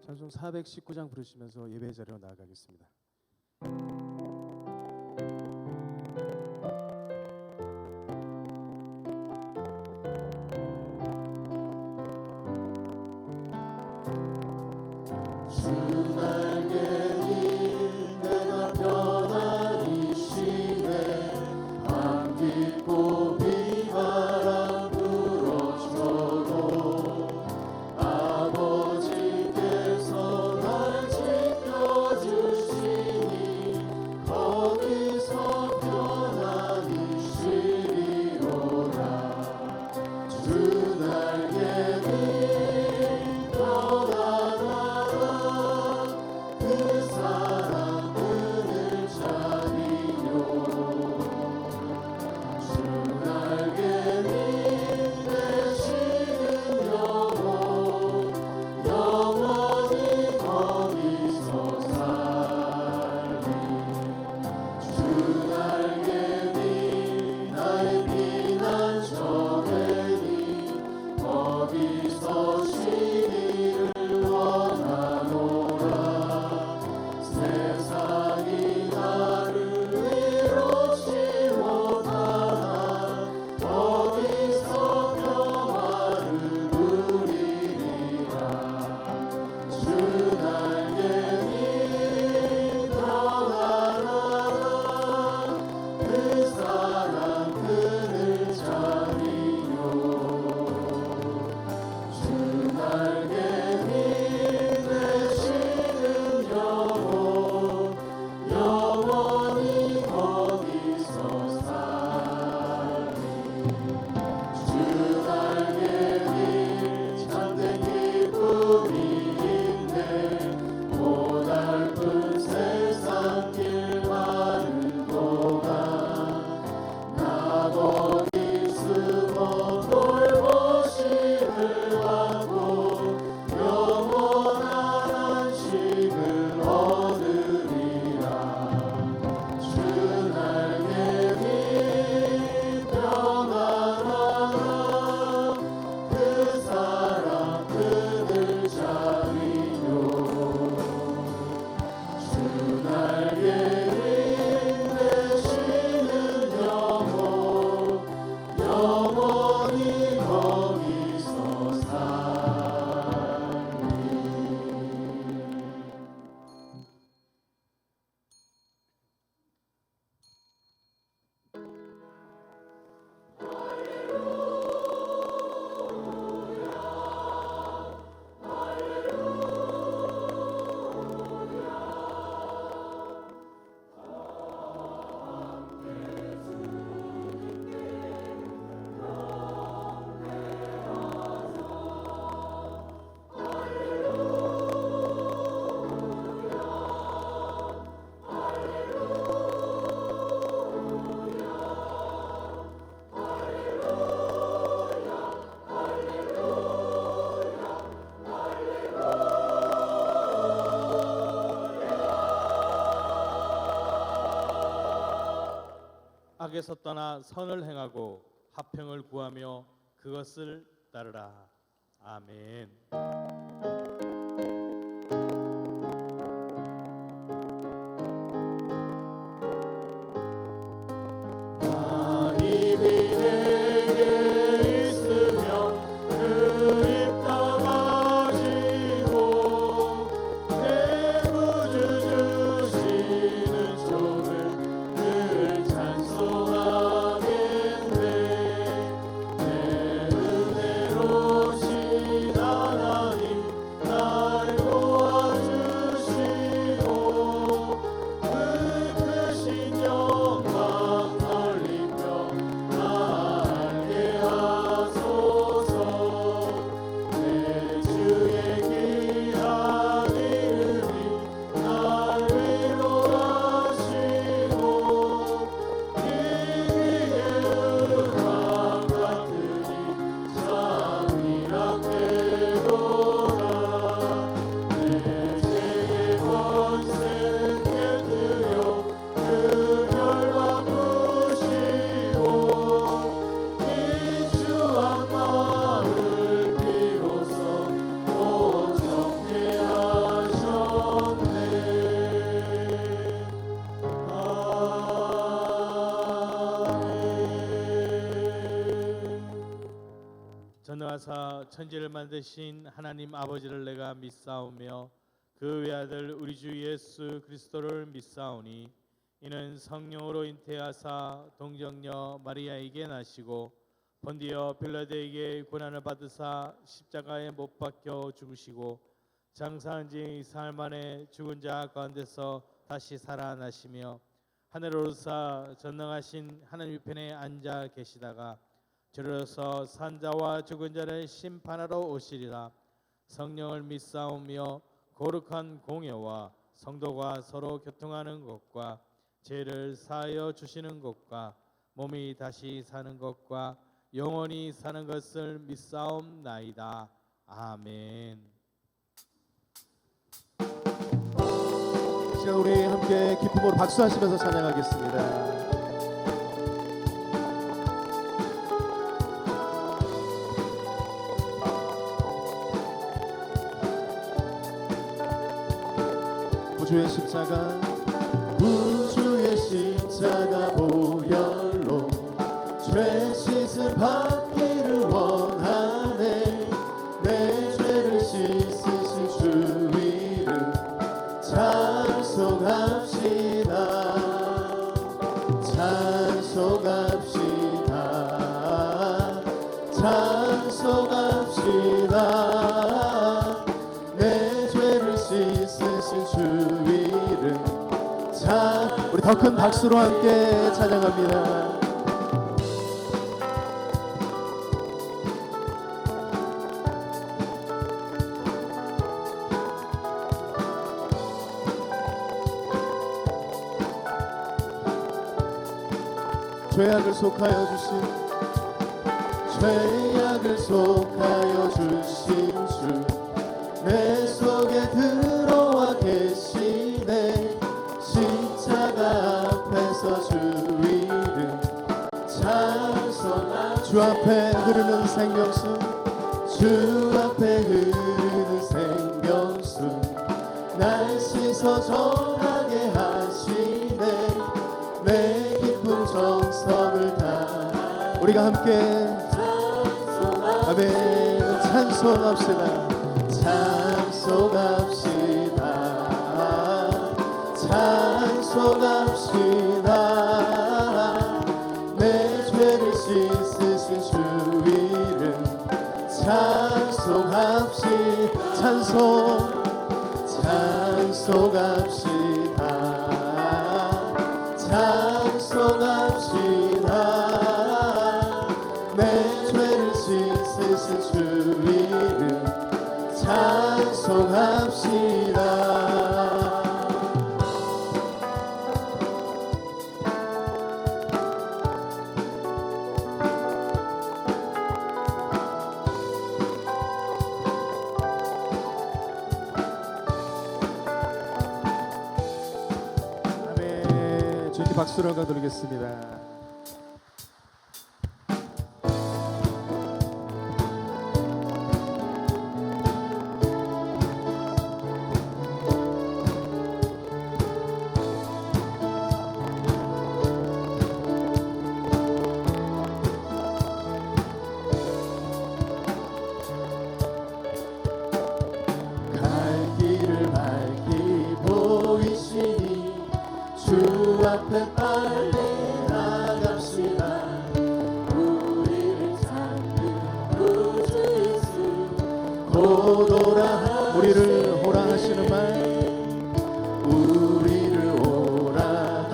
찬송 419장 부르시면서 예배 자리로 나아가겠습니다. 주 날개니 내가 편안히 쉬네 맘 깊고 비바람 불어쳐도 아버지께서 날 지켜주시니 거기서 편안히 쉬리로다. 주 날개니 악에서 떠나 선을 행하고 화평을 구하며 그것을 따르라. 아멘. 영광 돌리며 천지를 만드신 하나님 아버지를 내가 믿사오며 그 외아들 우리 주 예수 그리스도를 믿사오니 이는 성령으로 잉태하사 동정녀 마리아에게 나시고 본디오 빌라도에게 고난을 받으사 십자가에 못 박혀 죽으시고 장사한 지 사흘 만에 죽은 자 가운데서 다시 살아나시며 하늘로 오르사 전능하신 하나님 편에 앉아 계시다가 저리로서 산자와 죽은 자를 심판하러 오시리라. 성령을 믿사오며 거룩한 공예와 성도가 서로 교통하는 것과 죄를 사하여 주시는 것과 몸이 다시 사는 것과 영원히 사는 것을 믿사옵나이다. 아멘. 시간 우리 함께 기쁨으로 박수하시면서 찬양하겠습니다. 구주의 십자가 구주의 십자가 보혈로 죄 씻음 받기를 원하네. 내 죄를 씻으신 주 이름 찬송합시다. 찬송합시다. 찬송합시다. 내 죄를 씻으신 주 이름 우리 더 큰 박수로 함께 찬양합니다. 죄악을 속하여 주신 죄악을 속하여 주신 주 내 속에 들어와 계시네. 십자가 앞에서 주 이름 찬송하 주 앞에 흐르는 생명수 주 앞에 흐르는 생명수 날 씻어 정하게 하시네. 내 기쁜 정성을 다 우리가 함께 아멘 찬송합시다. 찬송합시다. 찬송합시다. 내 죄를 씻으신 주 이름 찬송합시다. 찬송합시다. 찬송합시다. 내 죄를 씻으신 주 이름 찬송합시다. 아멘. 주님 박수로 가드리겠습니다. 주 앞에 빨리 나갑시다. 우리를 찾는 구주 예수 곧 오라 우리를 오라 하시는 말 우리를 오라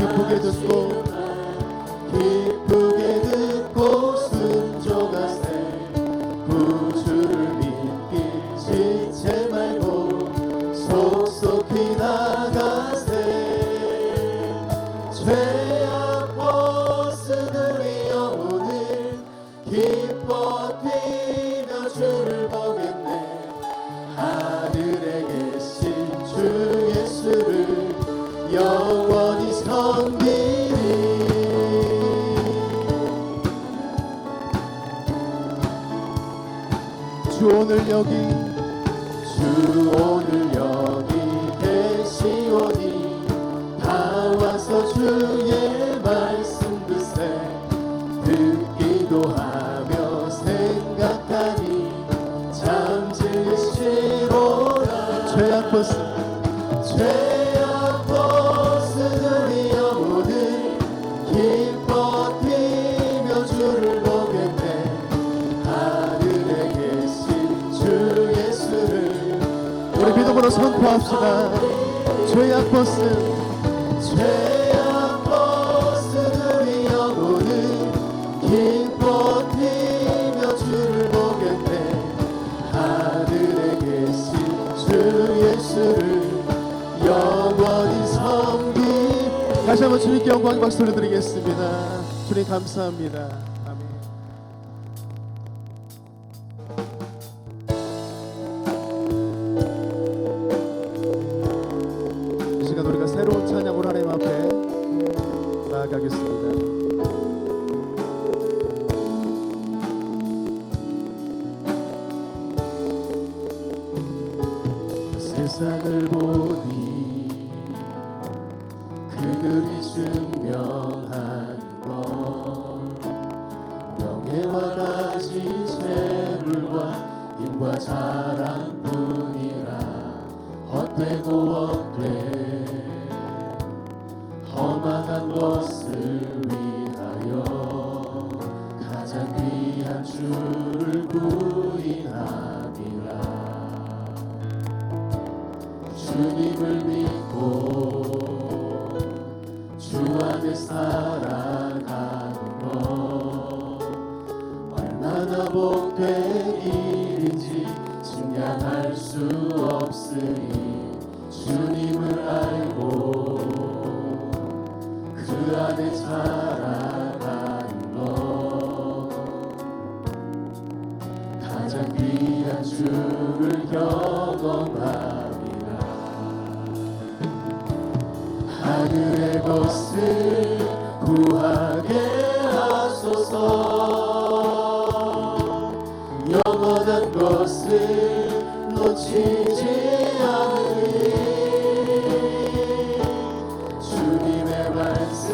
기쁘게 듣고 순종하세. 구주를 믿기 지체 말고 속속히 나가세. 죄악 보스들이여 오늘 기뻐 뛰며 주를 보겠네. 하늘에 계신 주 예수를 영원히 섬기리. 주 오늘 여기 계시오니 다 와서 주의 말씀 듣세. 듣기도 하며 생각하니 죄악 벗은 우리 영혼은 기뻐 뛰며 주를 보겠네. 하늘에 계신 주 예수를 우리 믿음으로 선포합시다. 죄악 벗은 우리 영혼은 기뻐 뛰며 주를 보겠네. 하늘에 계신 주 예수를 영원히 섬기. 다시 한번 주님께 영광 박수 올려드리겠습니다. 주님 감사합니다. 아멘. 이 시간 우리가 새로운 찬양으로 하나님 앞에 나아가겠습니다. 세상을 보니 그들이 증명한 것 명예와 가진 재물과 힘과 자랑뿐이라 헛되고 헛돼 험악한 것을 위하여 가장 귀한 주를 부인함이라. 주님을 믿고 주 안에 살아가는 것 얼마나 복된 일인지 증량할 수 없으니 주님을 알고 그 안에 살아가는 것 가장 귀한 주를 경험하라. 하늘의 것을 구하게 하소서. 영원한 것을 놓치지 않으리. 주님의 말씀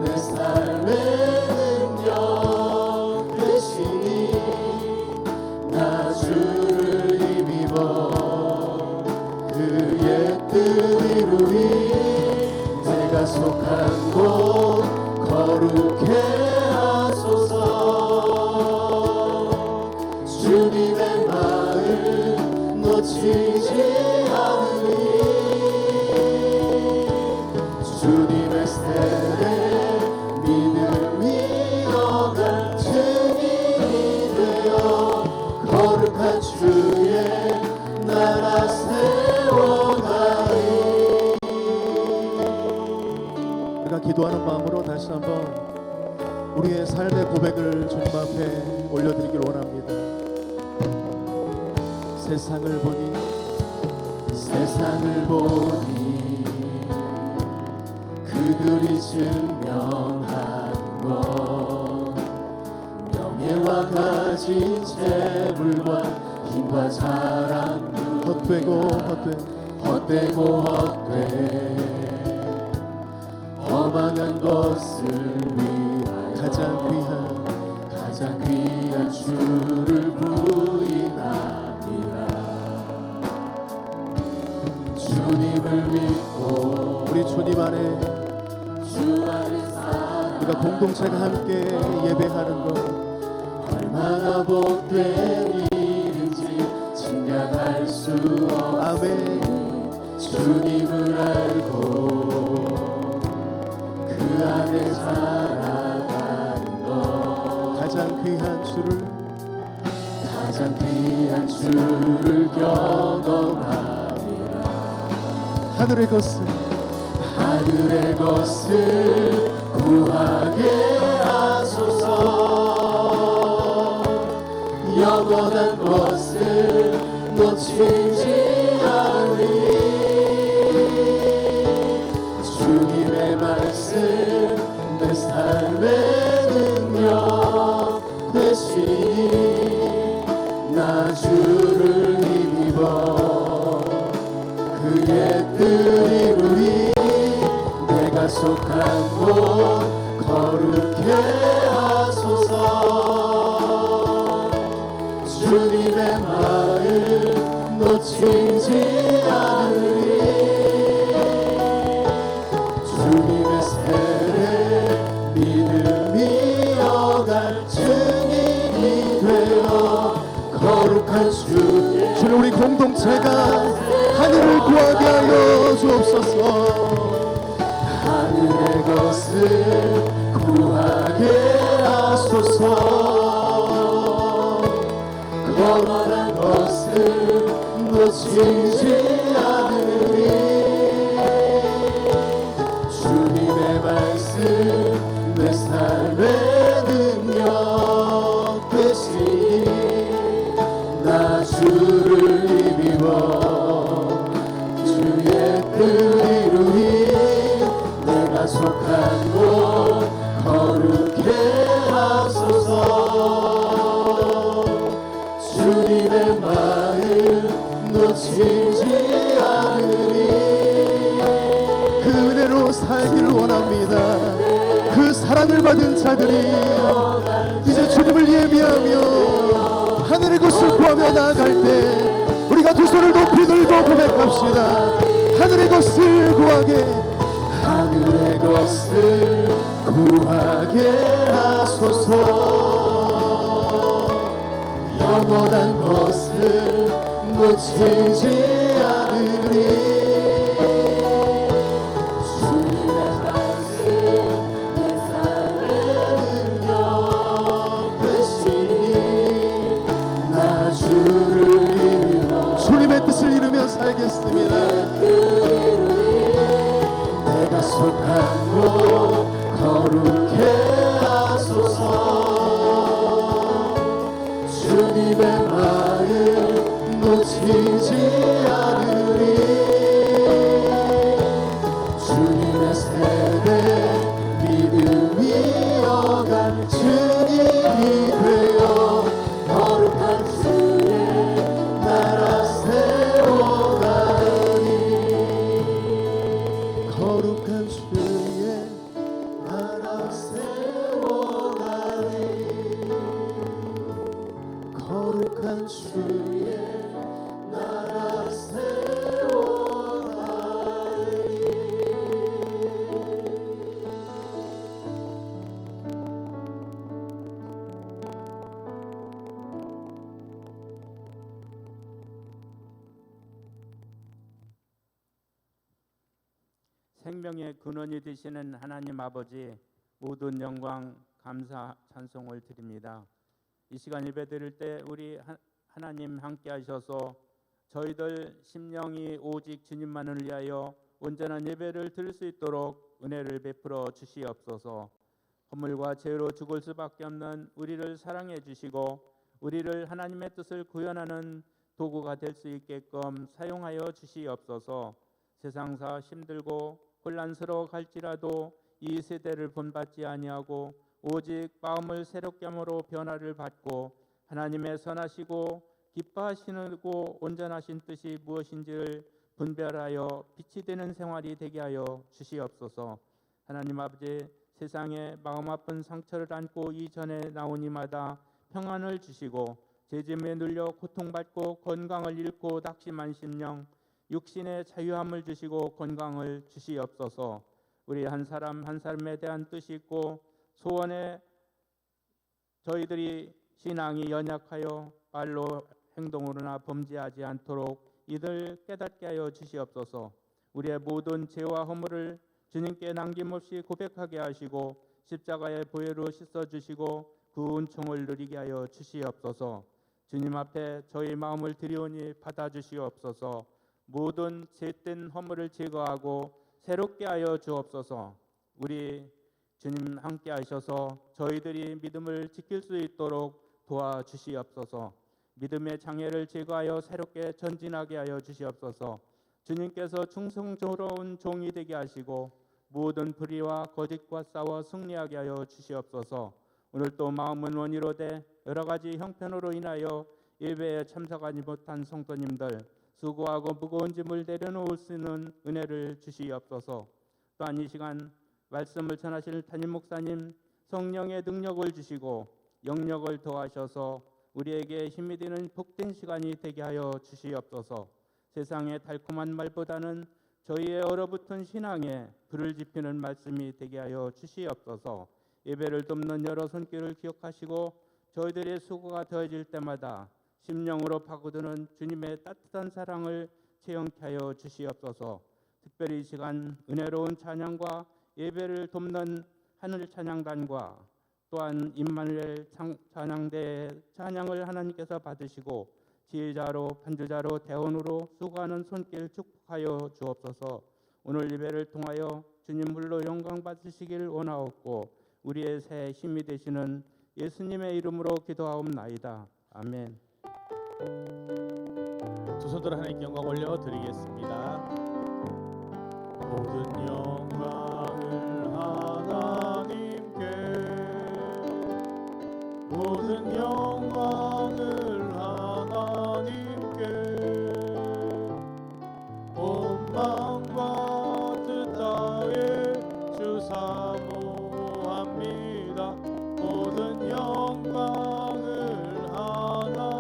내 삶의 능력 되시니 나 주를 힘입어 그의 뜻 이루리. 내가 속한 곳 거룩해 하소서. 주님의 마음 놓치지 않으리. 주님의 세례 믿음이 어갈 증인이 되어 거룩한 주의 나라 세워가리. 우리가 기도하는 마음으로 다시 한번 우리의 삶의 고백을 주님 앞에 올려드리길 원합니다. 세상을 보니 그들이 증명한 것 명예와 가진 재물과 힘과 자랑 헛되고 헛돼 험한 것을 위하여 가장 귀한 주를 부인하리라. 주님을 믿고 우리 주님 안에 우리가 공동체가 함께 예배하는 것 얼마나 복된 일인지 증량할 수 없으니 아멘. 주님을 알고 그 안에 살아가는 것 가장 귀한 주를 경험하리라. 하늘의 것을 구하게 하소서. 영원한 것을 놓치지 않으리. 주님의 말씀 내 삶의 능력 되시니 나 주를 힘입어 그의 뜻 이루리. 내가 속한 곳 거룩해 하소서. 주님의 마음 놓치지 않으리. 주님의 세례 믿음이 어갈 증인이 되어 거룩한 주님, 우리 공동체가 하늘을 구하게 하여 주옵소서. 하늘의 것을 구하게 하소서. 영원한 것을 놓치지 않으리. 주님의 말씀 내 삶의 능력 되시니 나 주를 힘입어 주의 뜻 이루니 내가 속한 곳 거룩해 하소서. 주님의 마음 놓치지 않으리. 그 은혜로 살기를 원합니다. 그 사랑을 받은 자들이 이제 주님을 예비하며 하늘의 것을 구하며 나아갈 때 우리가 두 손을 높이 들고 고백합시다. 하늘의 것을 구하게, 하늘의 것을 구하게 하소서. 영원한 것을 놓치지 않으리. 주님의 말씀 내 삶의 능력 되시니 나 주를 이루어 주님의 뜻을 이루며 살겠습니다. 내가 속한 곳 거룩해 하소서. 주님의 마음 놓치지 않으리. 주님의 세례 믿음이 어갈 증인이 되어 거룩한 주의 나라 세워가니. 거룩한 주의 나라 세워가니. 거룩한 주의 나라 세워가니. 생명의 근원이 되시는 하나님 아버지, 모든 영광, 감사, 찬송을 드립니다. 이 시간 예배 드릴 때 우리 하나님 함께 하셔서 저희들 심령이 오직 주님만을 위하여 온전한 예배를 드릴 수 있도록 은혜를 베풀어 주시옵소서. 허물과 죄로 죽을 수밖에 없는 우리를 사랑해 주시고 우리를 하나님의 뜻을 구현하는 도구가 될 수 있게끔 사용하여 주시옵소서. 세상사 힘들고 혼란스러워 갈지라도 이 세대를 본받지 아니하고 오직 마음을 새롭게 함으로 변화를 받고 하나님의 선하시고 기뻐하시고 온전하신 뜻이 무엇인지를 분별하여 빛이 되는 생활이 되게 하여 주시옵소서. 하나님 아버지, 세상에 마음 아픈 상처를 안고 이전에 나오니마다 평안을 주시고 죄짐에 눌려 고통받고 건강을 잃고 낙심한 심령, 육신의 자유함을 주시고 건강을 주시옵소서. 우리 한 사람 한 사람에 대한 뜻이 있고 소원에 저희들이 신앙이 연약하여 말로 행동으로나 범죄하지 않도록 이들 깨닫게 하여 주시옵소서. 우리의 모든 죄와 허물을 주님께 남김없이 고백하게 하시고 십자가의 보혈로 씻어주시고 그 은총을 누리게 하여 주시옵소서. 주님 앞에 저희 마음을 드리오니 받아주시옵소서. 모든 죄된 허물을 제거하고 새롭게 하여 주옵소서. 우리 주님 함께 하셔서 저희들이 믿음을 지킬 수 있도록 도와주시옵소서. 믿음의 장애를 제거하여 새롭게 전진하게 하여 주시옵소서. 주님께서 충성스러운 종이 되게 하시고 모든 불의와 거짓과 싸워 승리하게 하여 주시옵소서. 오늘 또 마음은 원이로되 여러 가지 형편으로 인하여 예배에 참석하지 못한 성도님들 수고하고 무거운 짐을 내려놓을 수 있는 은혜를 주시옵소서. 또한 이 시간 말씀을 전하실 담임 목사님 성령의 능력을 주시고 영력을 더하셔서 우리에게 힘이 되는 복된 시간이 되게 하여 주시옵소서. 세상의 달콤한 말보다는 저희의 얼어붙은 신앙에 불을 지피는 말씀이 되게 하여 주시옵소서. 예배를 돕는 여러 손길을 기억하시고 저희들의 수고가 더해질 때마다 심령으로 파고드는 주님의 따뜻한 사랑을 체험케 하여 주시옵소서. 특별히 이 시간 은혜로운 찬양과 예배를 돕는 하늘 찬양단과 또한 임마누엘 찬양대의 찬양을 하나님께서 받으시고 지휘자로 반주자로 대원으로 수고하는 손길 축복하여 주옵소서. 오늘 예배를 통하여 주님 물로 영광 받으시길 원하옵고 우리의 새 힘이 되시는 예수님의 이름으로 기도하옵나이다. 아멘. 두 손으로 하나님께 영광 올려드리겠습니다. 모든 영광을 하나님께, 모든 영광을 하나님께, 온 만과 뜻 다해 주 사모합니다. 모든 영광을 하나님께.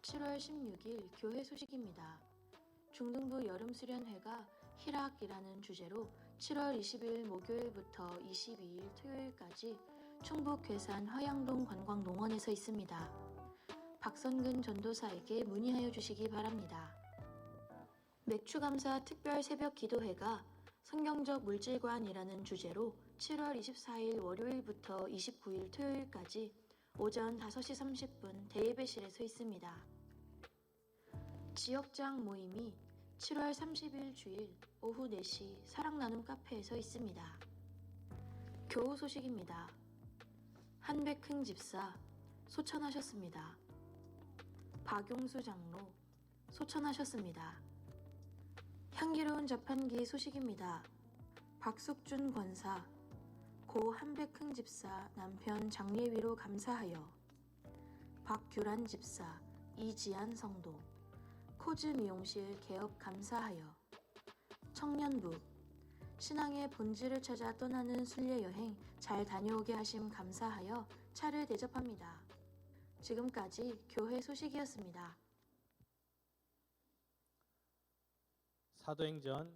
7월 16일 교회 소식입니다. 중등부 여름수련회가 희락이라는 주제로 7월 20일 목요일부터 22일 토요일까지 충북 괴산 화양동 관광농원에서 있습니다. 박선근 전도사에게 문의하여 주시기 바랍니다. 맥추감사 특별 새벽 기도회가 성경적 물질관이라는 주제로 7월 24일 월요일부터 29일 토요일까지 오전 5시 30분 대예배실에서 있습니다. 지역장 모임이 7월 30일 주일 오후 4시 사랑나눔 카페에서 있습니다. 교우 소식입니다. 한백흥 집사 소천하셨습니다. 박용수 장로 소천하셨습니다. 향기로운 자판기 소식입니다. 박숙준 권사 고 한백흥 집사 남편 장례위로 감사하여, 박규란 집사 이지안 성도 코즈 미용실 개업 감사하여, 청년부 신앙의 본질을 찾아 떠나는 순례여행 잘 다녀오게 하심 감사하여 차를 대접합니다. 지금까지 교회 소식이었습니다. 사도행전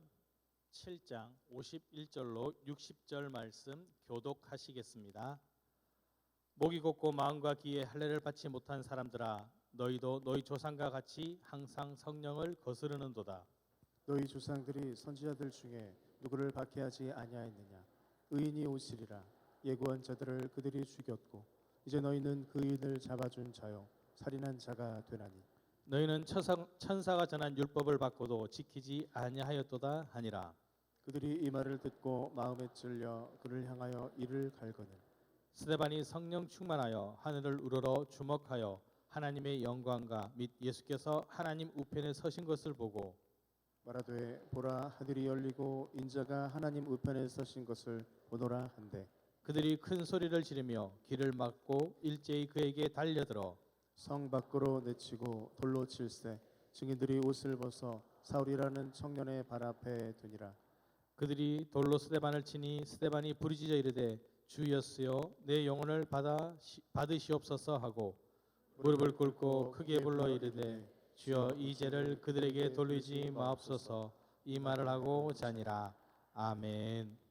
7장 51절로 60절 말씀 교독하시겠습니다. 목이 곧고 마음과 귀에 할례를 받지 못한 사람들아, 너희도 너희 조상과 같이 항상 성령을 거스르는도다. 너희 조상들이 선지자들 중에 누구를 박해하지 아니하였느냐? 의인이 오시리라. 예고한 자들을 그들이 죽였고 이제 너희는 그 의인을 잡아준 자요 살인한 자가 되나니 너희는 천사가 전한 율법을 받고도 지키지 아니하였도다 하니라. 그들이 이 말을 듣고 마음에 찔려 그를 향하여 이를 갈거늘 스데반이 성령 충만하여 하늘을 우러러 주목하여 하나님의 영광과 및 예수께서 하나님 우편에 서신 것을 보고 말하되 보라 하늘이 열리고 인자가 하나님 우편에 서신 것을 보노라 한대 그들이 큰 소리를 지르며 길을 막고 일제히 그에게 달려들어 성 밖으로 내치고 돌로 칠세 증인들이 옷을 벗어 사울이라는 청년의 발 앞에 두니라. 그들이 돌로 스데반을 치니 스데반이 부르짖어 이르되 주였으여 내 영혼을 받으시옵소서 하고 무릎을 꿇고 크게 불러 이르되 주여 이 죄를 그들에게 돌리지 마옵소서 이 말을 하고 자니라. 아멘.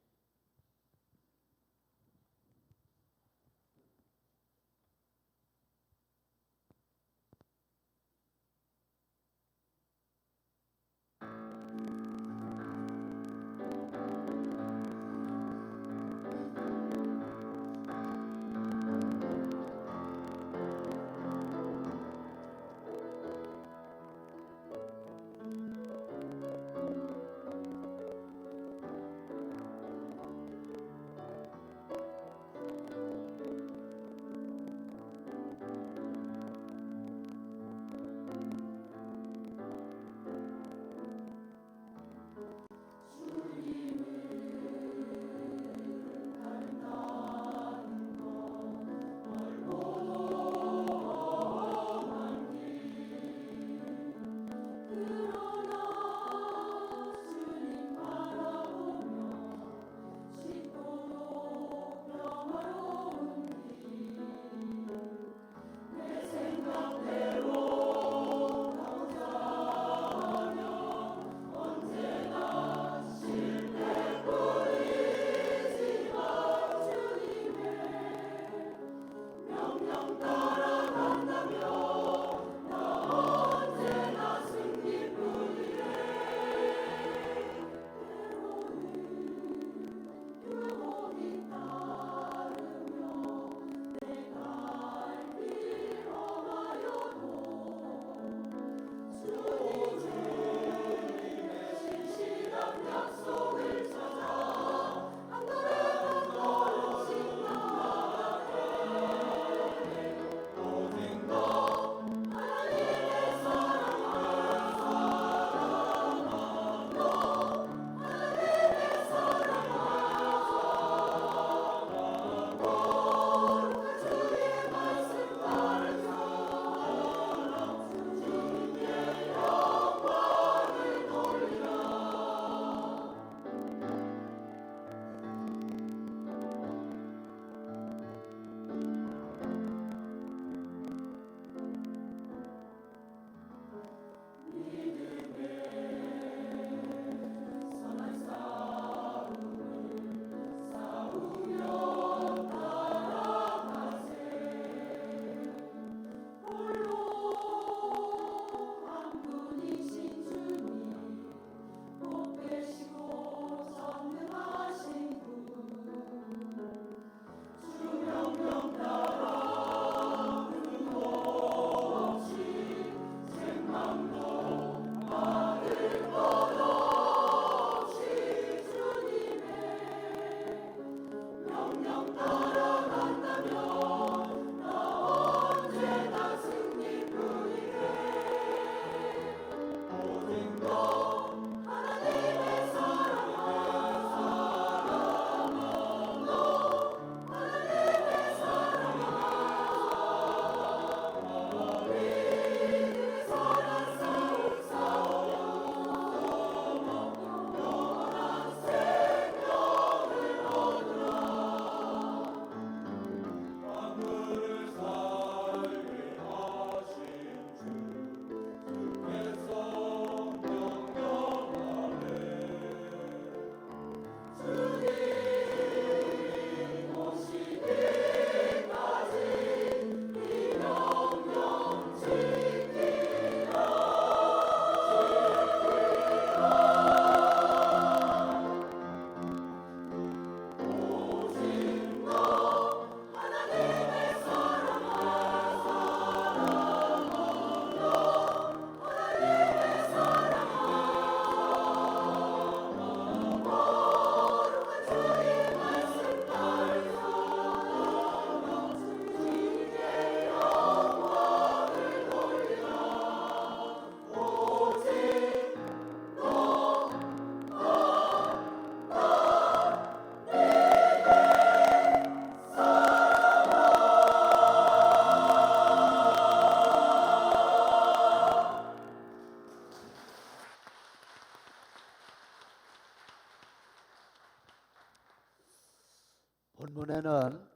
본문에는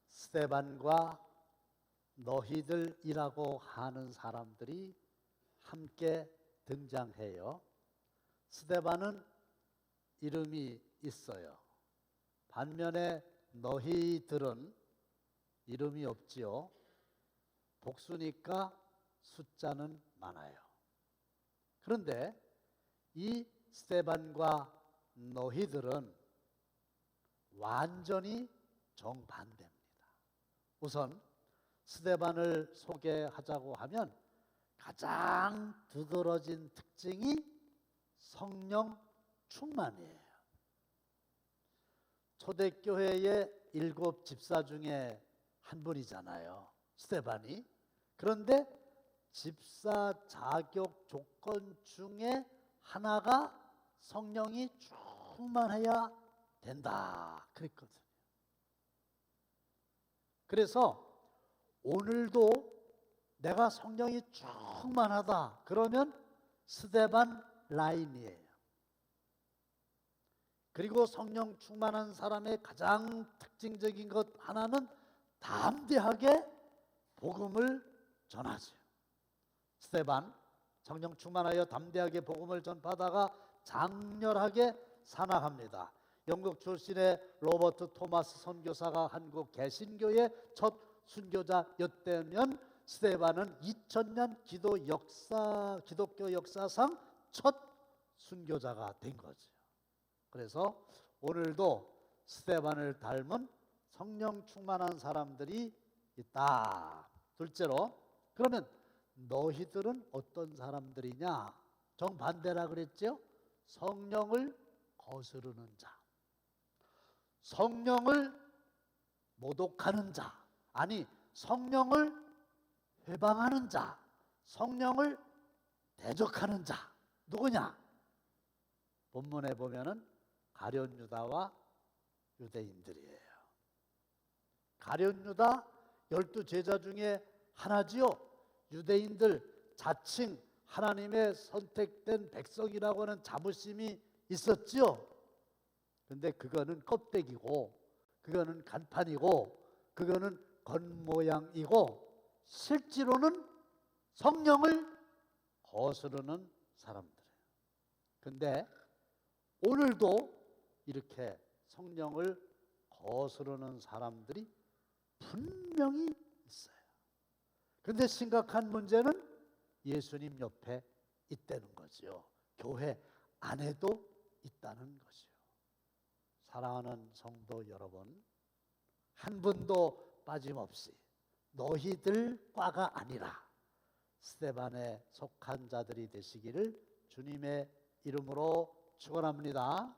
스데반과 너희들이라고 하는 사람들이 함께 등장해요. 스데반은 이름이 있어요. 반면에 너희들은 이름이 없지요. 복수니까 숫자는 많아요. 그런데 이 스데반과 너희들은 완전히 정반대입니다. 우선 스데반을 소개하자고 하면 가장 두드러진 특징이 성령 충만이에요. 초대교회의 7 집사 중에 한 분이잖아요, 스데반이. 그런데 집사 자격 조건 중에 하나가 성령이 충만해야 된다 그랬거든요. 그래서 오늘도 내가 성령이 충만하다 그러면 스데반 라인이에요. 그리고 성령 충만한 사람의 가장 특징적인 것 하나는 담대하게 복음을 전하죠. 스데반 성령 충만하여 담대하게 복음을 전파하다가 장렬하게 산악합니다. 영국 출신의 로버트 토마스 선교사가 한국 개신교의 첫 순교자였다면 스데반은 2000년 기독교 역사상 첫 순교자가 된 거죠. 그래서 오늘도 스데반을 닮은 성령 충만한 사람들이 있다. 둘째로, 그러면 너희들은 어떤 사람들이냐? 정반대라 그랬죠? 성령을 거스르는 자, 성령을 모독하는 자, 아니 성령을 회방하는 자, 성령을 대적하는 자, 누구냐? 본문에 보면은 가룟 유다와 유대인들이에요. 가룟 유다 12 제자 중에 하나지요. 유대인들 자칭 하나님의 선택된 백성이라고 하는 자부심이 있었지요. 근데 그거는 껍데기고, 그거는 간판이고, 그거는 겉모양이고, 실제로는 성령을 거스르는 사람들이에요. 근데 오늘도 이렇게 성령을 거스르는 사람들이 분명히 있어요. 근데 심각한 문제는 예수님 옆에 있다는 거죠. 교회 안에도 있다는 거죠. 사랑하는 성도 여러분, 한 분도 빠짐없이 너희들과가 아니라 스데반에 속한 자들이 되시기를 주님의 이름으로 축원합니다.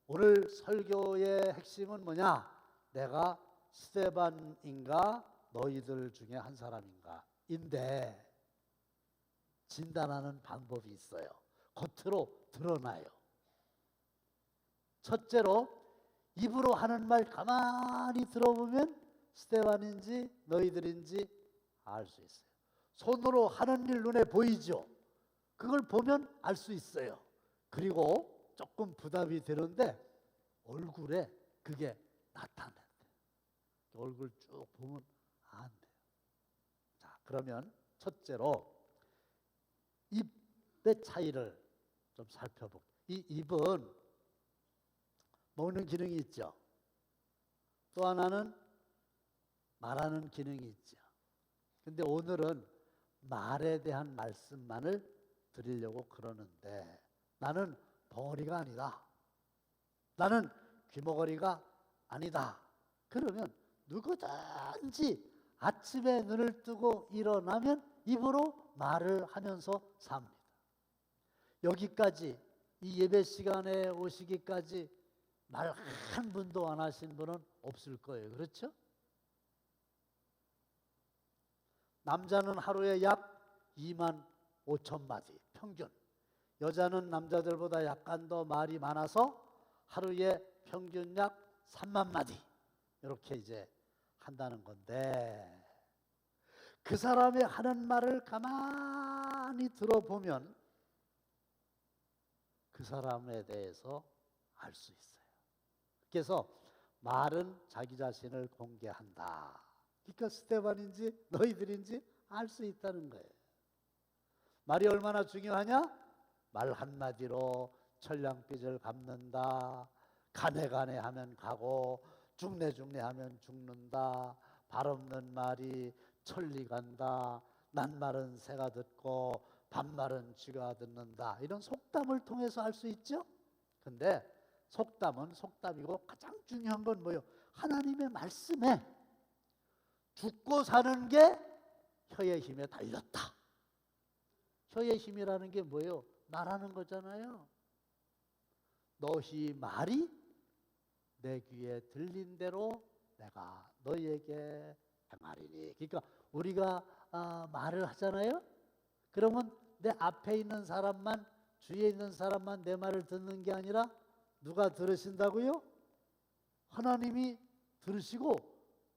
오늘 설교의 핵심은 뭐냐? 내가 스데반인가 너희들 중에 한 사람인가 인데, 진단하는 방법이 있어요. 겉으로 드러나요. 첫째로, 입으로 하는 말 가만히 들어보면 스데반인지 너희들인지 알 수 있어요. 손으로 하는 일 눈에 보이죠? 그걸 보면 알 수 있어요. 그리고 조금 부담이 되는데 얼굴에 그게 나타난대요. 얼굴 쭉 보면 안 돼요. 자, 그러면 첫째로 입의 차이를 좀 살펴볼게요. 이 입은 먹는 기능이 있죠. 또 하나는 말하는 기능이 있죠. 근데 오늘은 말에 대한 말씀만을 드리려고 그러는데, 나는 벙어리가 아니다, 나는 귀머거리가 아니다, 그러면 누구든지 아침에 눈을 뜨고 일어나면 입으로 말을 하면서 삽니다. 여기까지 이 예배 시간에 오시기까지 말 한 분도 안 하신 분은 없을 거예요. 그렇죠? 남자는 하루에 약 25,000마디 평균, 여자는 남자들보다 약간 더 말이 많아서 하루에 평균 약 3만 마디 이렇게 이제 한다는 건데, 그 사람의 하는 말을 가만히 들어보면 그 사람에 대해서 알 수 있어요. 그래서 말은 자기 자신을 공개한다. 그러니까 스데반인지 너희들인지 알 수 있다는 거예요. 말이 얼마나 중요하냐? 말 한마디로 천냥빚을 갚는다. 가네 가네 하면 가고 죽네 죽네 하면 죽는다. 발 없는 말이 천리 간다. 낱말은 새가 듣고 반말은 쥐가 듣는다. 이런 속담을 통해서 알 수 있죠. 근데 속담은 속담이고 가장 중요한 건 뭐예요? 하나님의 말씀에 죽고 사는 게 혀의 힘에 달렸다. 혀의 힘이라는 게 뭐예요? 말하는 거잖아요. 너희 말이 내 귀에 들린 대로 내가 너희에게 행하리니. 그러니까 우리가 말을 하잖아요. 그러면 내 앞에 있는 사람만, 주위에 있는 사람만 내 말을 듣는 게 아니라 누가 들으신다고요? 하나님이 들으시고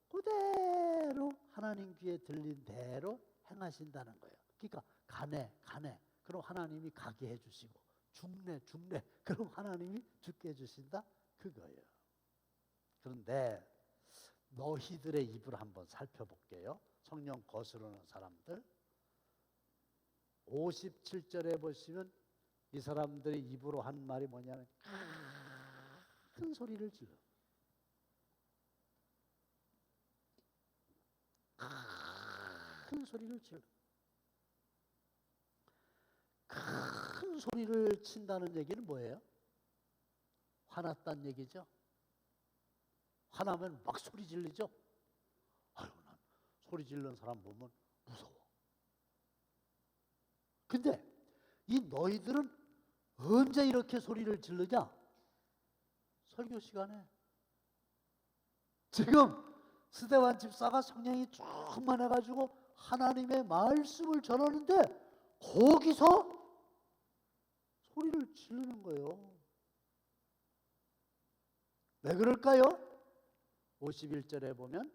그대로 하나님 귀에 들린 대로 행하신다는 거예요. 그러니까 가네 가네 그럼 하나님이 가게 해주시고 죽네 죽네 그럼 하나님이 죽게 해주신다 그거예요. 그런데 너희들의 입을 한번 살펴볼게요. 성령 거스르는 사람들 57절에 보시면 이 사람들이 입으로 한 말이 뭐냐면 큰 소리를 질러. 큰 소리를 질러. 큰 소리를 친다는 얘기는 뭐예요? 화났다는 얘기죠. 화나면 막 소리 질리죠. 아유, 난 소리 지르는 사람 보면 무서워. 근데 이 너희들은 언제 이렇게 소리를 지르냐? 설교 시간에. 지금 스데반 집사가 성령이 충만해가지고 하나님의 말씀을 전하는데 거기서 소리를 지르는 거예요. 왜 그럴까요? 51절에 보면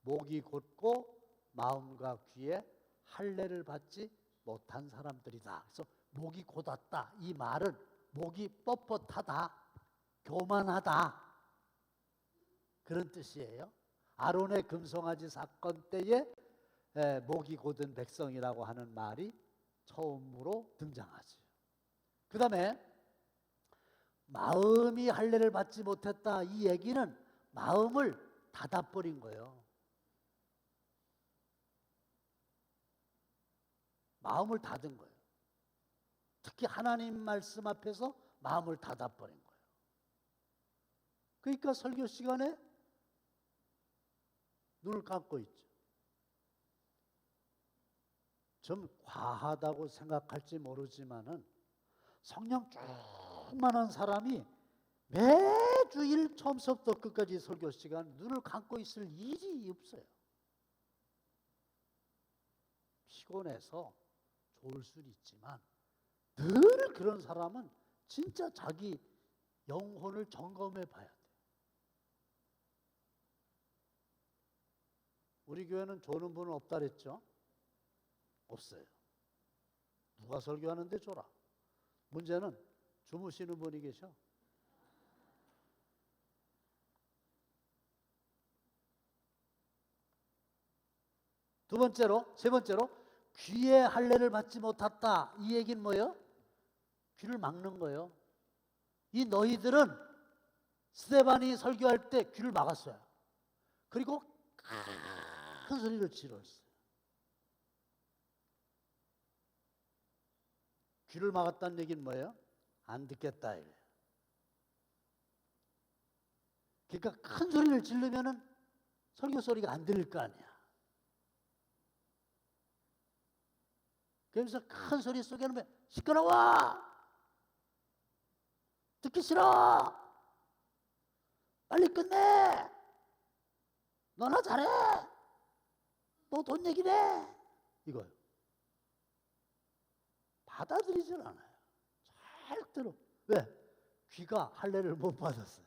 목이 곧고 마음과 귀에 할례를 받지 못한 사람들이다. 그래서 목이 곧았다. 이 말은 목이 뻣뻣하다, 교만하다 그런 뜻이에요. 아론의 금송아지 사건 때에 목이 곧은 백성이라고 하는 말이 처음으로 등장하죠. 그 다음에 마음이 할례를 받지 못했다. 이 얘기는 마음을 닫아버린 거예요. 마음을 닫은 거예요. 특히 하나님 말씀 앞에서 마음을 닫아버린 거예요. 그러니까 설교 시간에 눈을 감고 있죠. 좀 과하다고 생각할지 모르지만은 성령 충만한 사람이 매주일 처음부터 끝까지 설교 시간 눈을 감고 있을 일이 없어요. 피곤해서 좋을 수는 있지만 늘 그런 사람은 진짜 자기 영혼을 점검해 봐야 돼. 우리 교회는 조는 분은 없다 그랬죠? 없어요. 누가 설교하는데 줘라. 문제는 주무시는 분이 계셔. 두 번째로, 세 번째로 귀에 할례를 받지 못했다. 이 얘기는 뭐예요? 귀를 막는 거예요. 이 너희들은 스데반이 설교할 때 귀를 막았어요. 그리고 큰 소리를 질렀어요. 귀를 막았다는 얘기는 뭐예요? 안 듣겠다 이거예요. 그러니까 큰 소리를 지르면은 설교 소리가 안 들릴 거 아니야. 그래서 큰 소리 속에는 시끄러워! 듣기 싫어! 빨리 끝내! 너나 잘해! 너 돈 얘기네! 이거요. 받아들이질 않아요. 잘 들어. 왜? 귀가 할례를 못 받았어요.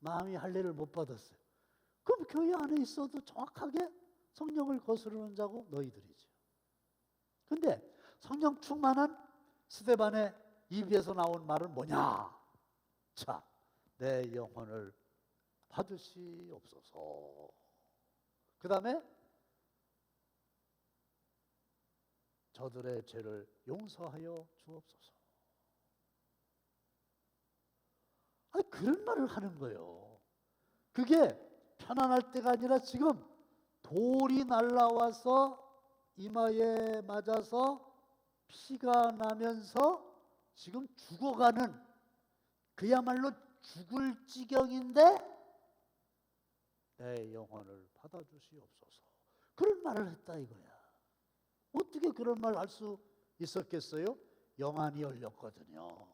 마음이 할례를 못 받았어요. 그럼 교회 안에 있어도 정확하게 성령을 거스르는 자고 너희들이죠. 근데 성령 충만한 스데반의 입에서 나온 말은 뭐냐? 자, 내 영혼을 받으시옵소서. 그 다음에 저들의 죄를 용서하여 주옵소서. 아니, 그런 말을 하는 거예요. 그게 편안할 때가 아니라 지금 돌이 날라와서 이마에 맞아서 피가 나면서 지금 죽어가는, 그야말로 죽을 지경인데 내 영혼을 받아주시옵소서. 그런 말을 했다 이거야. 어떻게 그런 말 할 수 있었겠어요? 영안이 열렸거든요.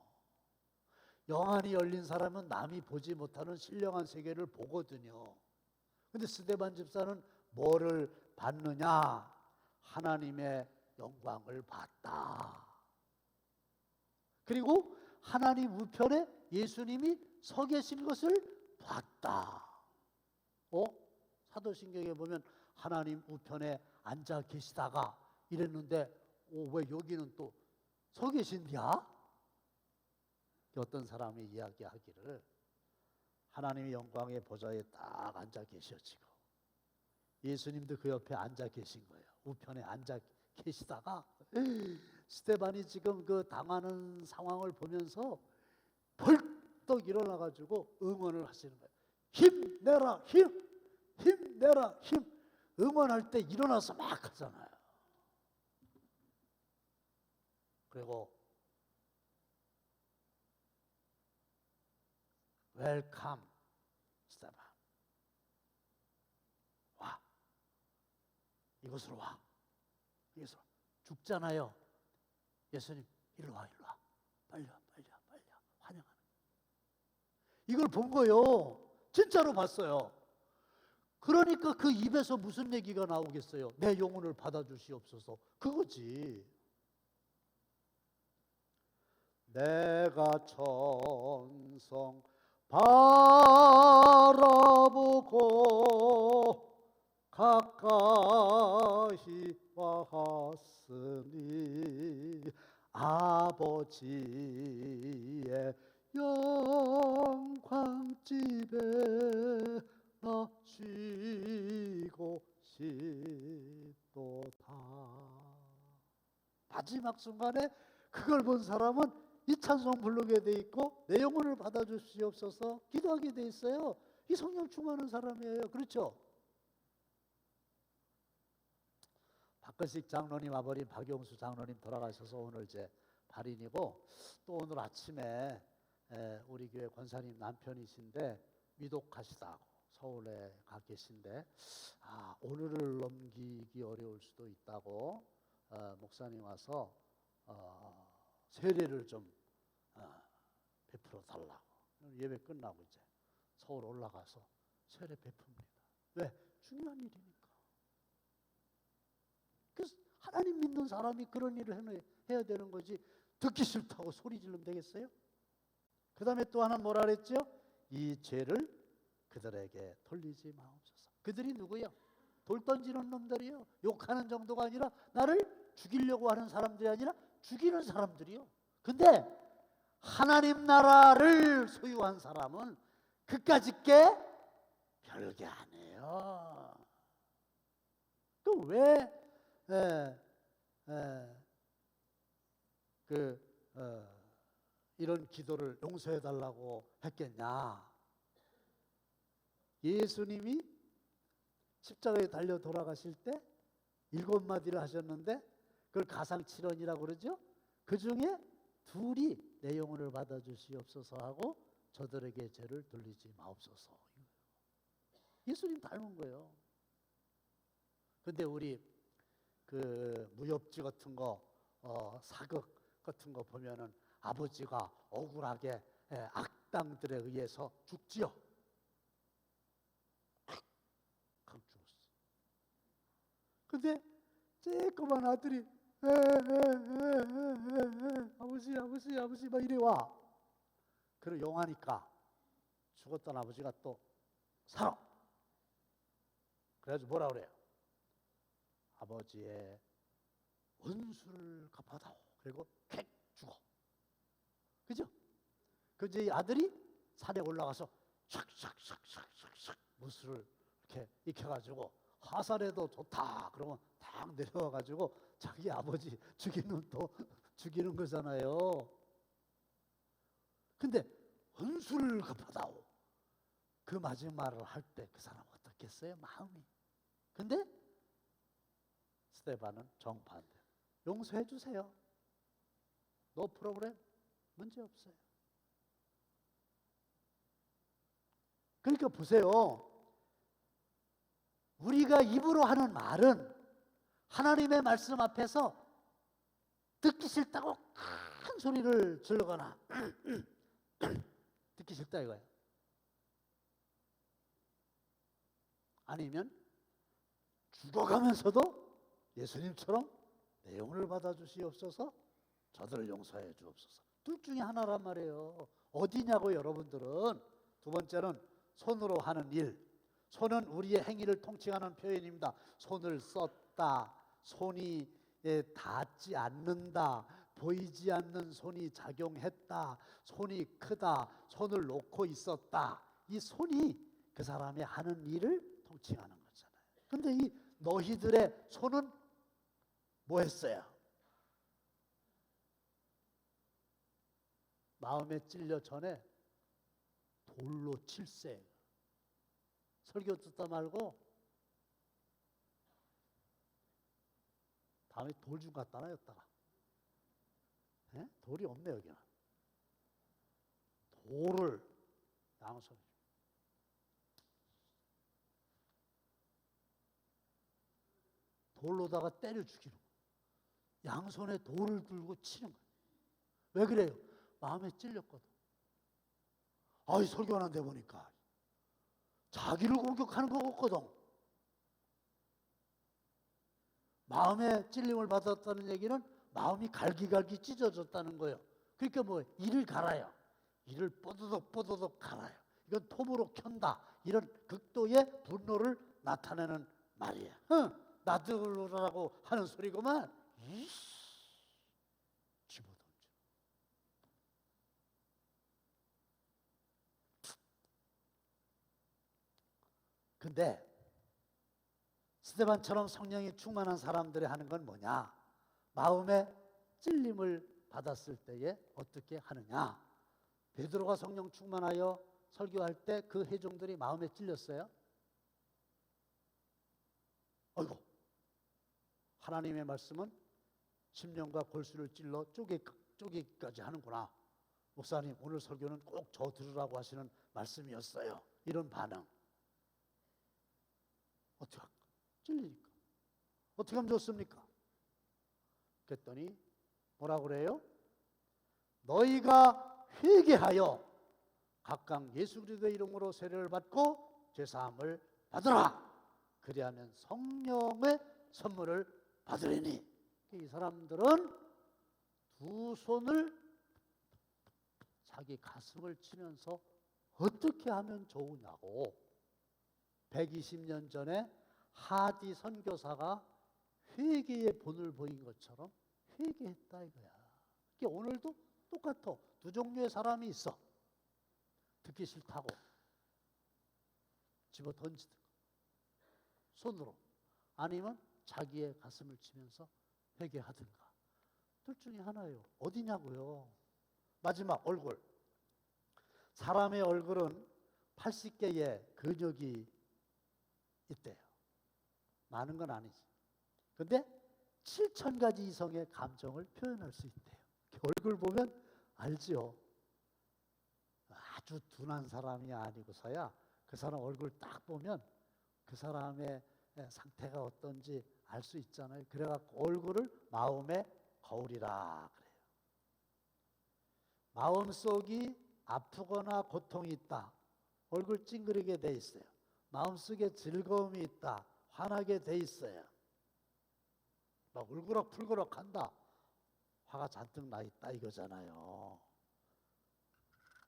영안이 열린 사람은 남이 보지 못하는 신령한 세계를 보거든요. 근데 스데반 집사는 뭐를 받느냐? 하나님의 영광을 봤다. 그리고 하나님 우편에 예수님이 서 계신 것을 봤다. 사도신경에 보면 하나님 우편에 앉아 계시다가 이랬는데 왜 여기는 또 서 계신디야? 어떤 사람이 이야기하기를 하나님의 영광의 보좌에 딱 앉아 계셔 지금. 예수님도 그 옆에 앉아 계신 거예요. 우편에 앉아 계시다가 스데반이 지금 그 당하는 상황을 보면서 벌떡 일어나가지고 응원을 하시는 거예요. 힘내라 힘! 힘내라 힘! 응원할 때 일어나서 막 하잖아요. 그리고 웰컴 스테반, 와, 이곳으로 와, 이곳으로 와. 죽잖아요. 예수님 일로 와, 일로 와, 빨리 와, 빨리 와, 빨리 와, 환영하는. 이걸 본 거요. 진짜로 봤어요. 그러니까 그 입에서 무슨 얘기가 나오겠어요? 내 영혼을 받아주시옵소서. 그거지. 내가 천성 바라보고 가까이 왔으니 아버지의 영광집에 나 쉬고 싶도다. 마지막 순간에 그걸 본 사람은 이 찬송 부르게 돼 있고 내 영혼을 받아주시옵소서 기도하게 돼 있어요. 이 성령 충만한 사람이에요. 그렇죠? 박근식 장로님 아버님 박용수 장로님 돌아가셔서 오늘 제 발인이고, 또 오늘 아침에 우리 교회 권사님 남편이신데 미독하시다고 서울에 가 계신데 오늘을 넘기기 어려울 수도 있다고 목사님 와서 세례를 좀 베풀어 달라고. 예배 끝나고 이제 서울 올라가서 세례 베풉니다. 왜? 중요한 일이니까. 그래서 하나님 믿는 사람이 그런 일을 해야 되는 거지. 듣기 싫다고 소리 지르면 되겠어요? 그 다음에 또 하나 뭐라 그랬죠? 이 죄를 그들에게 돌리지 마옵소서. 그들이 누구요? 돌 던지는 놈들이요. 욕하는 정도가 아니라 나를 죽이려고 하는 사람들이 아니라 죽이는 사람들이요. 근데 하나님 나라를 소유한 사람은 그까짓 게 별게 아니에요. 또 왜 이런 기도를 용서해 달라고 했겠냐? 예수님이 십자가에 달려 돌아가실 때 7마디를 하셨는데 그걸 가상칠언이라고 그러죠. 그 중에 둘이 내 영혼을 받아주시옵소서 하고 저들에게 죄를 돌리지 마옵소서. 예수님 닮은 거예요. 근데 우리 그 무협지 같은 거 사극 같은 거 보면은 아버지가 억울하게 악당들에 의해서 죽지요. 강 죽었어. 근데 쬐끄만 아들이 아버지 막 이래 와. 그리고 용하니까 죽었던 아버지가 또 살아. 그래가지고 뭐라 그래요? 아버지의 원수를 갚아다오. 그리고 객 죽어. 그죠? 그 이제 아들이 산에 올라가서 샥샥샥샥샥 무술을 이렇게 익혀가지고 화살에도 좋다 그러면 딱 내려와가지고 자기 아버지 죽이는 거잖아요. 근데 은수를 갚아다오. 그 마지막 말을 할 때 그 사람 어떻겠어요? 마음이. 근데 스데반은 정반대. 용서해 주세요. 노 프로그램. 문제 없어요. 그러니까 보세요. 우리가 입으로 하는 말은 하나님의 말씀 앞에서 듣기 싫다고 큰 소리를 질러거나 듣기 싫다 이거예요. 아니면 죽어가면서도 예수님처럼 내 영혼을 받아주시옵소서, 저들을 용서해 주옵소서. 둘 중에 하나란 말이에요. 어디냐고 여러분들은. 두 번째는 손으로 하는 일. 손은 우리의 행위를 통칭하는 표현입니다. 손을 썼다, 손이 닿지 않는다, 보이지 않는 손이 작용했다, 손이 크다, 손을 놓고 있었다. 이 손이 그 사람의 하는 일을 통칭하는 거잖아요. 근데 이 너희들의 손은 뭐 했어요? 마음에 찔려 전에 돌로 칠세. 설교 듣다 말고 다음에 돌 좀 갖다 놔였다가. 돌이 없네 여기는. 돌을 양손에 돌로다가 때려 죽이는 거예요. 양손에 돌을 들고 치는 거예요. 왜 그래요? 마음에 찔렸거든. 아이 설교하는데 보니까 자기를 공격하는 거 같거든. 마음에 찔림을 받았다는 얘기는 마음이 갈기갈기 찢어졌다는 거예요. 그러니까 뭐 이를 갈아요. 이를 뽀드덕 갈아요. 이건 톱으로 켠다. 이런 극도의 분노를 나타내는 말이에요. 나들으라고 하는 소리구만. 집어던져. 근데 스데반처럼 성령이 충만한 사람들이 하는 건 뭐냐? 마음에 찔림을 받았을 때에 어떻게 하느냐? 베드로가 성령 충만하여 설교할 때 그 회중들이 마음에 찔렸어요. 아이고, 하나님의 말씀은 심령과 골수를 찔러 쪼개기까지 하는구나. 목사님, 오늘 설교는 꼭 저 들으라고 하시는 말씀이었어요. 이런 반응. 어떻게 할까? 찔리니까. 어떻게 하면 좋습니까? 그랬더니 뭐라고 그래요? 너희가 회개하여 각각 예수 그리스도의 이름으로 세례를 받고 죄사함을 받으라. 그리하면 성령의 선물을 받으리니. 이 사람들은 두 손을 자기 가슴을 치면서 어떻게 하면 좋으냐고 120년 전에 하디 선교사가 회개의 본을 보인 것처럼 회개했다 이거야. 그러니까 오늘도 똑같아. 두 종류의 사람이 있어. 듣기 싫다고 집어 던지든가 손으로, 아니면 자기의 가슴을 치면서 회개하든가. 둘 중에 하나예요. 어디냐고요? 마지막 얼굴. 사람의 얼굴은 80개의 근육이 있대요. 많은 건 아니지. 근데 7,000가지 이상의 감정을 표현할 수 있대요. 얼굴 보면 알지요. 아주 둔한 사람이 아니고서야 그 사람 얼굴 딱 보면 그 사람의 상태가 어떤지 알 수 있잖아요. 그래갖고 얼굴을 마음의 거울이라 그래요. 마음속이 아프거나 고통이 있다. 얼굴 찡그리게 돼 있어요. 마음속에 즐거움이 있다. 화나게 돼 있어요. 막 울그럭불그럭 한다. 화가 잔뜩 나 있다 이거잖아요.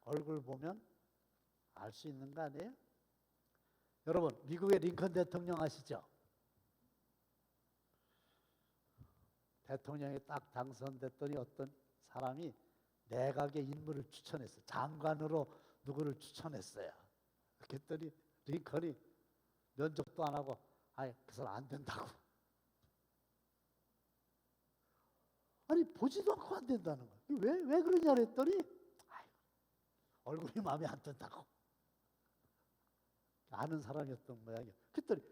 얼굴 보면 알 수 있는 거 아니에요? 여러분, 미국의 링컨 대통령 아시죠? 대통령이 딱 당선됐더니 어떤 사람이 내각의 인물을 추천했어요. 장관으로 누구를 추천했어요. 그랬더니 링컨이 면접도 안 하고 아예 그 사람 안 된다고. 아니 보지도 않고 안 된다는 거야. 왜 그러냐 그랬더니 아이고, 얼굴이 마음에 안 든다고. 아는 사람이었던 모양이야. 그랬더니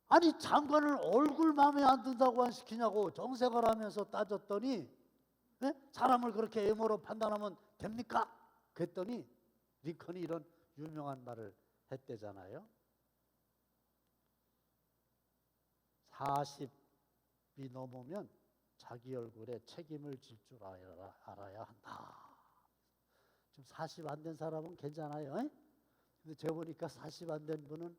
아니 장관을 얼굴 마음에 안 든다고 안 시키냐고 정색을 하면서 따졌더니 예? 사람을 그렇게 외모로 판단하면 됩니까? 그랬더니 링컨이 이런 유명한 말을 했대잖아요. 40이 넘으면 자기 얼굴에 책임을 질 줄 알아야 한다. 지금 40 안 된 사람은 괜찮아요. 에? 근데 제가 보니까 40 안 된 분은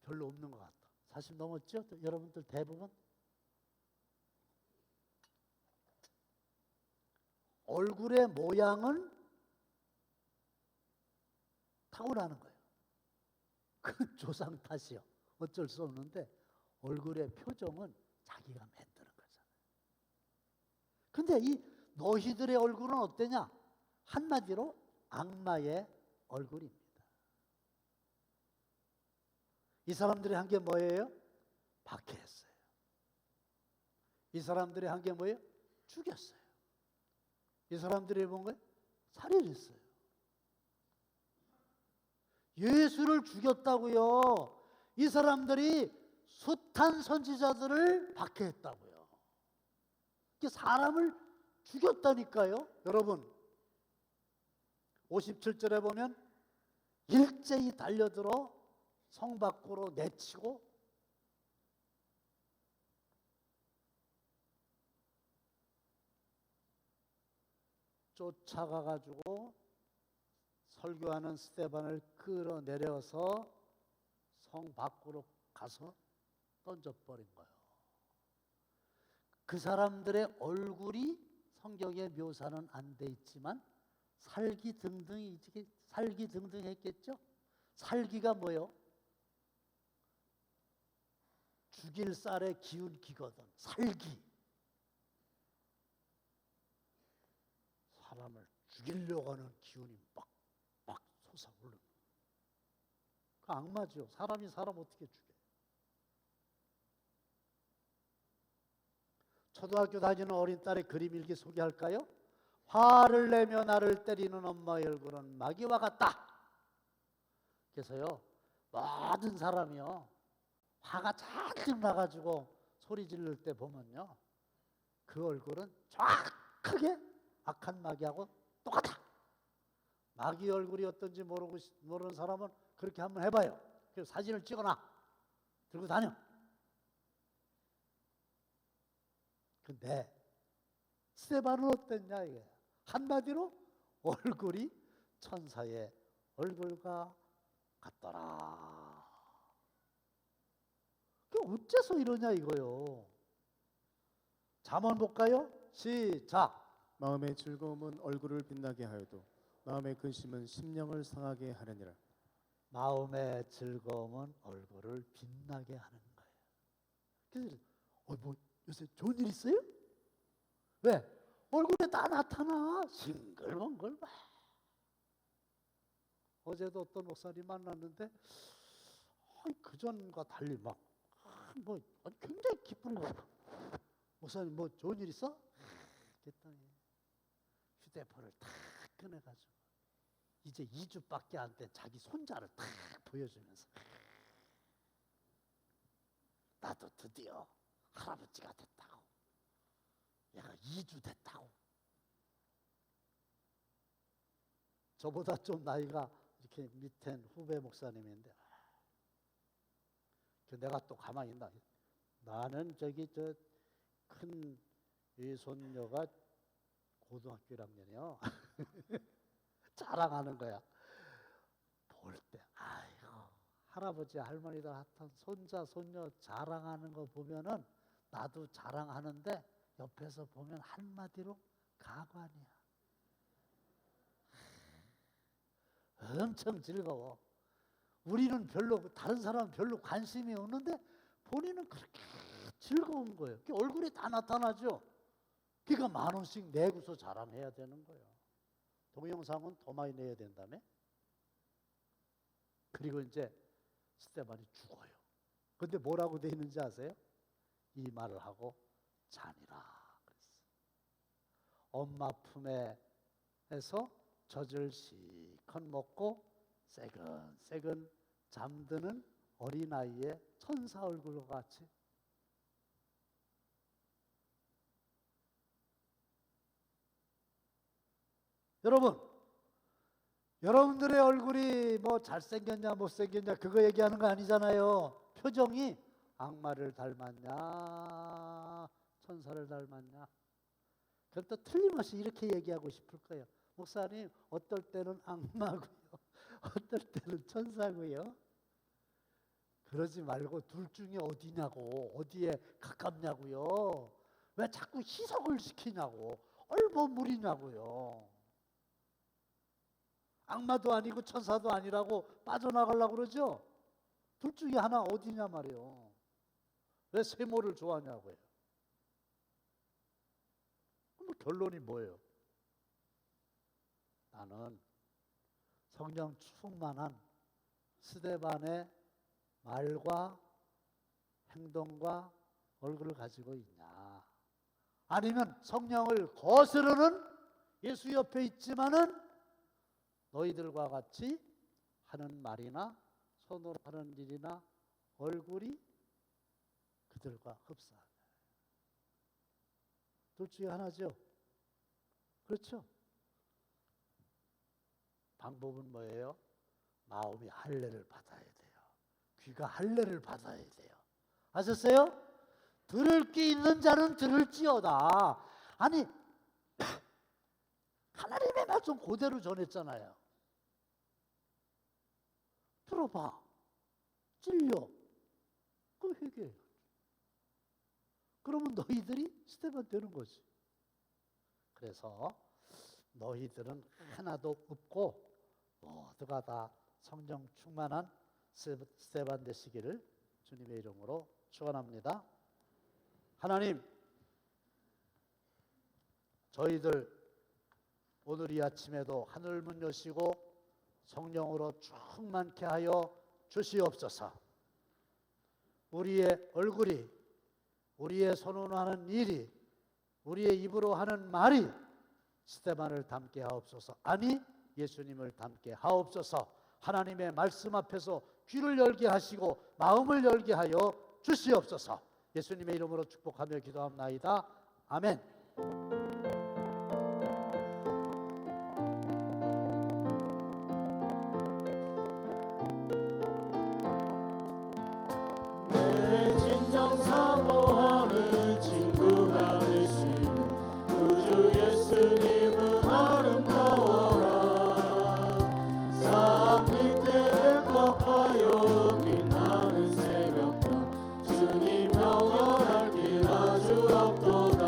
별로 없는 것 같다. 40 넘었죠? 여러분들 대부분? 얼굴의 모양은 타고나는 거예요. 그 조상 탓이요. 어쩔 수 없는데 얼굴의 표정은 자기가 만드는 거잖아요. 근데 이 너희들의 얼굴은 어때냐? 한마디로 악마의 얼굴입니다. 이 사람들이 한 게 뭐예요? 박해했어요. 이 사람들이 한 게 뭐예요? 죽였어요. 이 사람들이 본 거예요? 살해를 했어요. 예수를 죽였다고요. 이 사람들이 숱한 선지자들을 박해했다고요. 사람을 죽였다니까요. 여러분 57절에 보면 일제히 달려들어 성 밖으로 내치고 쫓아가가지고 설교하는 스데반을 끌어내려서 성 밖으로 가서 던져버린 거예요. 그 사람들의 얼굴이 성경에 묘사는 안 돼 있지만 살기등등했겠죠. 살기가 뭐요? 죽일 쌀의 기운기거든. 살기. 사람을 죽이려고 하는 기운이 막 솟아오르는. 그 악마죠. 사람이 사람 어떻게 죽여? 초등학교 다니는 어린 딸의 그림 일기 소개할까요? 화를 내며 나를 때리는 엄마의 얼굴은 마귀와 같다. 그래서요, 모든 사람이요, 화가 잔뜩 나가지고 소리 지를 때 보면요, 그 얼굴은 정확하게 악한 마귀하고 똑같아. 마귀 얼굴이 어떤지 모르는 사람은 그렇게 한번 해봐요. 그래서 사진을 찍어놔. 들고 다녀. 근데 스데반은 어땠냐 이게. 한마디로 얼굴이 천사의 얼굴과 같더라. 그 어째서 이러냐 이거요. 잠언 볼까요? 시작. 마음의 즐거움은 얼굴을 빛나게 하여도 마음의 근심은 심령을 상하게 하느니라. 마음의 즐거움은 얼굴을 빛나게 하는 거예요. 그래서 뭐 요새 좋은 일 있어요? 왜? 얼굴에 다 나타나. 싱글벙글 막. 어제도 어떤 목사님 만났는데 그전과 달리 막 뭐 굉장히 기쁜 거예요. 목사님 뭐 좋은 일 있어? 그랬더니 휴대폰을 탁 꺼내가지고 이제 2주밖에 안 된 자기 손자를 탁 보여주면서 나도 드디어 할아버지가 됐다고. 얘가 2주 됐다고. 저보다 좀 나이가 이렇게 밑엔 후배 목사님인데 내가 또 가만히 있나. 나는 저기 저 큰 외손녀가 고등학교 1학년이요. 자랑하는 거야. 볼 때 아이고 할아버지 할머니들 핫한 손자 손녀 자랑하는 거 보면은 나도 자랑하는데 옆에서 보면 한마디로 가관이야. 엄청 즐거워. 우리는 별로 다른 사람은 별로 관심이 없는데 본인은 그렇게 즐거운 거예요. 얼굴이 다 나타나죠. 그러니까 10,000원씩 내고서 자랑해야 되는 거예요. 동영상은 더 많이 내야 된다며? 그리고 이제 스데반이 죽어요. 근데 뭐라고 돼 있는지 아세요? 이 말을 하고 자니라 그랬어요. 엄마 품에서 젖을 실컷 먹고 새근새근 잠드는 어린아이의 천사 얼굴과 같이. 여러분, 여러분들의 얼굴이 뭐 잘생겼냐 못생겼냐 그거 얘기하는 거 아니잖아요. 표정이 악마를 닮았냐 천사를 닮았냐. 그럼 또 틀림없이 이렇게 얘기하고 싶을 거예요. 목사님, 어떨 때는 악마고요, 어떨 때는 천사고요. 그러지 말고 둘 중에 어디냐고, 어디에 가깝냐고요. 왜 자꾸 희석을 시키냐고, 얼버무리냐고요. 악마도 아니고 천사도 아니라고 빠져나가려고 그러죠. 둘 중에 하나 어디냐 말이에요. 왜 세모를 좋아하냐고요. 그럼 결론이 뭐예요? 나는 성령 충만한 스데반의 말과 행동과 얼굴을 가지고 있냐, 아니면 성령을 거스르는 예수 옆에 있지만은 너희들과 같이 하는 말이나 손으로 하는 일이나 얼굴이 그들과 흡사하냐. 둘 중에 하나죠. 그렇죠? 방법은 뭐예요? 마음이 할례를 받아야 돼요. 귀가 할례를 받아야 돼요. 아셨어요? 들을 게 있는 자는 들을지어다. 아니 하나님의 말씀 그대로 전했잖아요. 들어봐. 찔려. 그럼 회개해. 그러면 너희들이 스데반 되는 거지. 그래서 너희들은 하나도 없고 모두가 다 성령 충만한 스데반 되시기를 주님의 이름으로 축원합니다. 하나님, 저희들 오늘 이 아침에도 하늘문 여시고 성령으로 충만케 하여 주시옵소서. 우리의 얼굴이, 우리의 손으로 하는 일이, 우리의 입으로 하는 말이 스데반을 닮게 하옵소서. 아니, 예수님을 닮게 하옵소서. 하나님의 말씀 앞에서 귀를 열게 하시고 마음을 열게 하여 주시옵소서. 예수님의 이름으로 축복하며 기도합나이다. 아멘. 내 진정 사모하는 친구가 되신 구주 예수님은 아름다워라. 산 밑에 꺾어요 빛나는 새벽밤 주님 영원할 길 아주 없도다.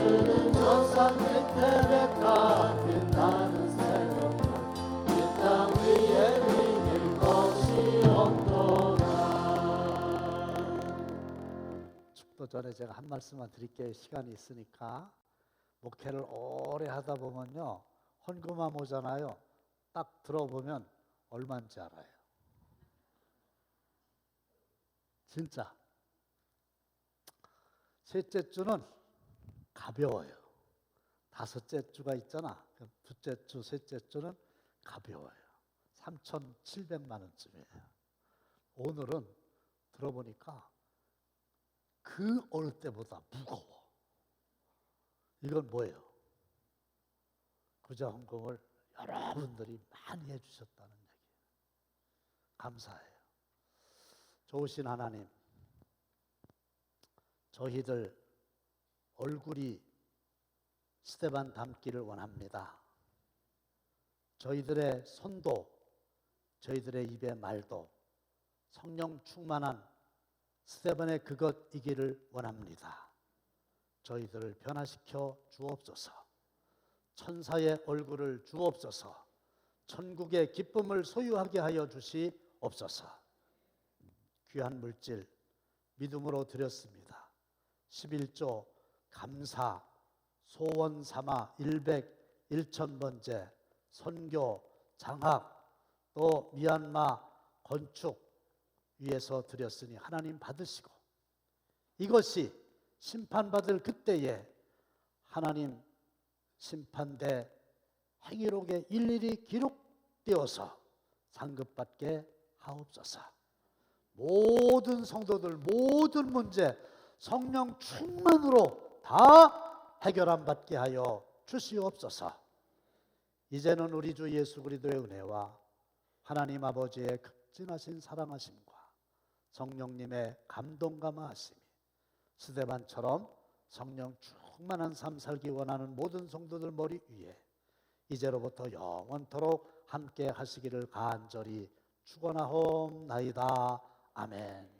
다스는 전산 끝에 백화 빛나는 새로운 이 땅 위에 이길 것이 없도다. 축도 전에 제가 한 말씀만 드릴게요. 시간이 있으니까. 목회를 오래 하다 보면요, 헌금함 오잖아요. 딱 들어보면 얼마인지 알아요. 진짜. 셋째 주는 가벼워요. 다섯째 주가 있잖아. 둘째 주, 셋째 주는 가벼워요. 3,700만 원쯤이에요. 오늘은 들어보니까 그 어느 때보다 무거워. 이건 뭐예요? 구자 헌금을 여러분들이 많이 해주셨다는 얘기예요. 감사해요. 좋으신 하나님, 저희들 얼굴이 스데반 닮기를 원합니다. 저희들의 손도, 저희들의 입의 말도 성령 충만한 스데반의 그것이기를 원합니다. 저희들을 변화시켜 주옵소서. 천사의 얼굴을 주옵소서. 천국의 기쁨을 소유하게 하여 주시옵소서. 귀한 물질 믿음으로 드렸습니다. 11조 감사 소원 삼아 101,000번째 선교 장학 또 미얀마 건축 위해서 드렸으니 하나님 받으시고, 이것이 심판받을 그때에 하나님 심판대 행위록에 일일이 기록되어서 상급받게 하옵소서. 모든 성도들 모든 문제 성령 충만으로 다 해결함 받게 하여 주시옵소서. 이제는 우리 주 예수 그리스도의 은혜와 하나님 아버지의 극진하신 사랑하심과 성령님의 감동감화하심이 스데반처럼 성령 충만한 삶 살기 원하는 모든 성도들 머리 위에 이제로부터 영원토록 함께 하시기를 간절히 축원하옵나이다. 아멘.